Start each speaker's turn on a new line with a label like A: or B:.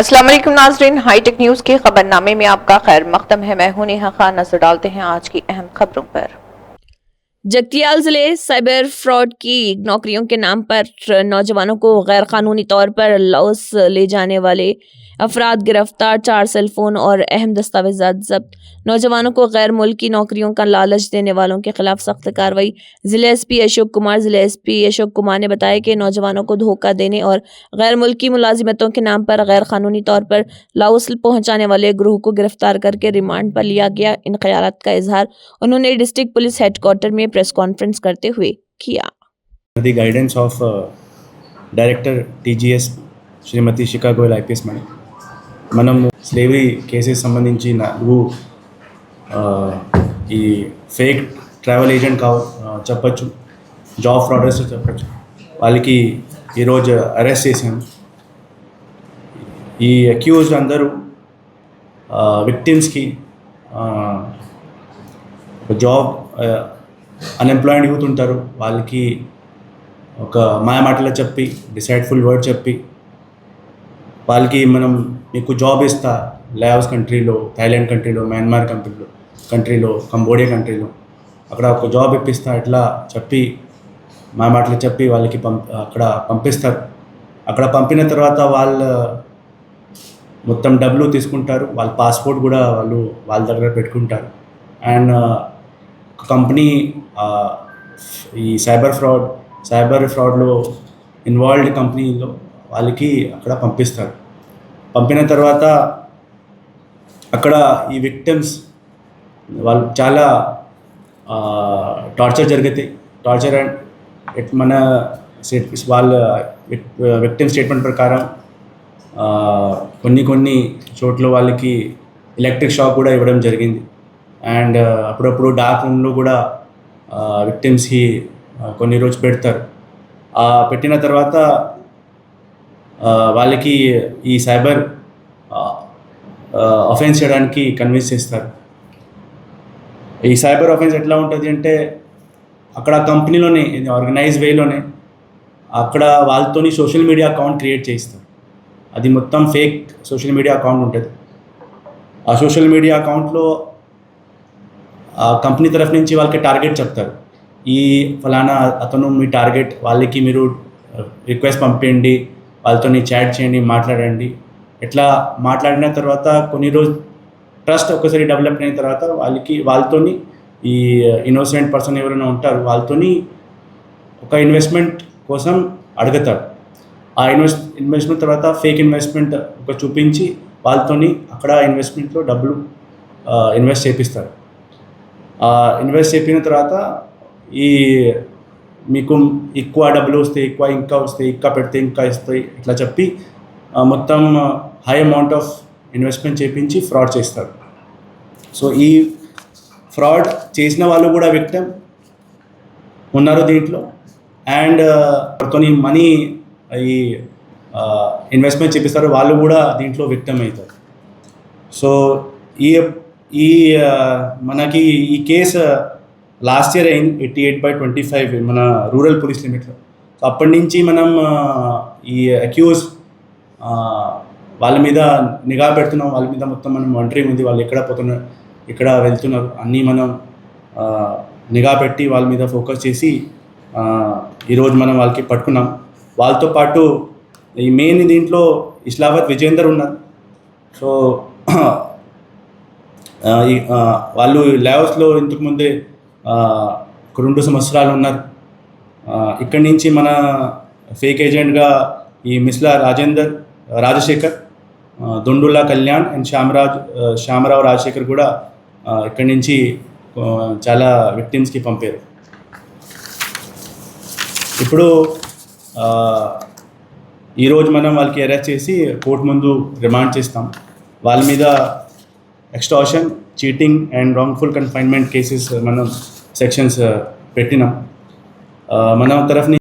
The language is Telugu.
A: अस्सलाम वालेकुम नाज़रीन, हाईटेक न्यूज़ के खबरनामे में आपका खैर मकदम है। मैं हूं नेहा खान। नजर डालते हैं आज की अहम खबरों पर। जगतियाल जिले साइबर फ्रॉड की नौकरियों के नाम पर नौजवानों को गैर कानूनी तौर पर लॉस ले जाने वाले अफराद गिरफ्तार, 4 सेलफोन और अहम दस्तावेजात जब्त। नौजवानों को गैर मुल्की नौकरियों का लालच देने वालों के खिलाफ सख्त कार्रवाई। जिले एसपी अशोक कुमार ने बताया कि नौजवानों को धोखा देने और गैर मुल्की मुलाजिमतों के नाम पर गैर कानूनी तौर पर लाओस पहुंचाने वाले ग्रोह को गिरफ्तार करके रिमांड पर लिया गया। इन ख्यालात का इजहार उन्होंने डिस्ट्रिक्ट पुलिस हेडक्वार्टर में प्रेस कॉन्फ्रेंस करते हुए किया।
B: The guidance of Director TGS Shrimati Shikha Goyal IPS madam, మనము స్లేవరీ కేసెస్ సంబంధించి ఈ ఫేక్ ట్రావెల్ ఏజెంట్ చెప్పచ్చు, జాబ్ ఫ్రాడర్స్ చెప్పచ్చు, వాళ్ళకి ఈరోజు అరెస్ట్ చేశాము. ఈ అక్యూజ్డ్ అందరూ విక్టిమ్స్కి జాబ్ అన్ఎంప్లాయిడ్ యూత్ ఉంటారు, వాళ్ళకి ఒక మాయమాటలో చెప్పి డిసైడ్ఫుల్ వర్డ్ చెప్పి వాళ్ళకి మనం మీకు జాబ్ ఇస్తా లాయోస్ కంట్రీలో, థాయిలాండ్ కంట్రీలో, మయన్మార్ కంట్రీలో, కంబోడియా కంట్రీలో అక్కడ ఒక జాబ్ ఇప్పిస్తా ఇట్లా చెప్పి మాయమాటలు చెప్పి వాళ్ళకి అక్కడ పంపిస్తారు. అక్కడ పంపిన తర్వాత వాళ్ళు మొత్తం డబ్బులు తీసుకుంటారు, వాళ్ళ పాస్పోర్ట్ కూడా వాళ్ళ దగ్గర పెట్టుకుంటారు. అండ్ కంపెనీ ఈ సైబర్ ఫ్రాడ్లో ఇన్వాల్వ్డ్ కంపెనీలో వాళ్ళకి అక్కడ పంపిస్తారు. పంపిన తర్వాత అక్కడ ఈ విక్టిమ్స్ వాళ్ళు చాలా టార్చర్ జరుగుతాయి. టార్చర్ అండ్ మన వాళ్ళ విక్టిమ్ స్టేట్మెంట్ ప్రకారం కొన్ని చోట్ల వాళ్ళకి ఎలక్ట్రిక్ షాక్ కూడా ఇవ్వడం జరిగింది. అండ్ అప్పుడప్పుడు డార్క్ రూమ్లో కూడా విక్టిమ్స్కి కొన్ని రోజు పెడతారు. పెట్టిన తర్వాత వాళ్ళకి ఈ సైబర్ అఫెన్స్ చేయడానికి కన్విన్స్ చేస్తారు. ఈ సైబర్ అఫెన్స్ ఎట్లా ఉంటుంది అంటే అక్కడ కంపెనీలోనే ఆర్గనైజ్ వేలోనే అక్కడ వాళ్ళతోని సోషల్ మీడియా అకౌంట్ క్రియేట్ చేయిస్తారు. అది మొత్తం ఫేక్ సోషల్ మీడియా అకౌంట్ ఉంటుంది. ఆ సోషల్ మీడియా అకౌంట్లో కంపెనీ తరఫు నుంచి వాళ్ళకి టార్గెట్ చెప్తారు, ఈ ఫలానా అతను మీ టార్గెట్, వాళ్ళకి మీరు రిక్వెస్ట్ పంపించండి, వాళ్ళతో చాట్ చేయండి, మాట్లాడండి. ఇట్లా మాట్లాడిన తర్వాత కొన్ని రోజు ట్రస్ట్ ఒకసారి డెవలప్ అయిన తర్వాత వాళ్ళతోని ఈ ఇన్నోసెంట్ పర్సన్ ఎవరైనా ఉంటారు వాళ్ళతోని ఒక ఇన్వెస్ట్మెంట్ కోసం అడుగుతారు. ఆ ఇన్వెస్ట్మెంట్ తర్వాత ఫేక్ ఇన్వెస్ట్మెంట్ ఒక చూపించి వాళ్ళతోని అక్కడ ఇన్వెస్ట్మెంట్లో డబ్బులు ఇన్వెస్ట్ చేపిస్తారు. ఇన్వెస్ట్ చేపిన తర్వాత ఈ మీకు ఎక్కువ డబ్బులు వస్తాయి, ఇంకా పెడితే ఇంకా ఇస్తాయి, ఇట్లా చెప్పి మొత్తం హై అమౌంట్ ఆఫ్ ఇన్వెస్ట్మెంట్ చేపించి ఫ్రాడ్ చేస్తారు. సో ఈ ఫ్రాడ్ చేసిన వాళ్ళు కూడా విక్టిమ్ ఉన్నారు దీంట్లో. అండ్ కొన్ని మనీ ఈ ఇన్వెస్ట్మెంట్ చేపిస్తారు, వాళ్ళు కూడా దీంట్లో విక్టిమ్ అవుతారు. సో ఈ మనకి ఈ కేసు లాస్ట్ ఇయర్ అయింది 88/25 మన రూరల్ పోలీస్ లిమిట్లో. సో అప్పటి నుంచి మనం ఈ అక్యూజ్ వాళ్ళ మీద నిఘా పెడుతున్నాం, వాళ్ళ మీద మొత్తం మనం మానిటరింగ్ ఉంది, వాళ్ళు ఎక్కడ పోతున్నారు, ఎక్కడ వెళ్తున్నారు అన్నీ మనం నిఘా పెట్టి వాళ్ళ మీద ఫోకస్ చేసి ఈరోజు మనం వాళ్ళకి పట్టుకున్నాం. వాళ్ళతో పాటు ఈ మెయిన్ దీంట్లో ఇస్లావత్ విజేందర్ ఉన్నారు. సో వాళ్ళు లాయోస్లో ఇంతకుముందే 2 సంవత్సరాలు ఉన్నారు. ఇక్కడి నుంచి మన ఫేక్ ఏజెంట్గా ఈ మిస్లా రాజశేఖర్, దొండుల్లా కళ్యాణ్ అండ్ శ్యామరావు రాజశేఖర్ కూడా ఇక్కడి నుంచి చాలా విక్టిమ్స్కి పంపారు. ఇప్పుడు ఈరోజు మనం వాళ్ళకి అరెస్ట్ చేసి కోర్టు ముందు రిమాండ్ చేస్తాం. వాళ్ళ మీద extortion, cheating and wrongful confinement cases మనం సెక్షన్స్ పెట్టినాం. మన తరఫుని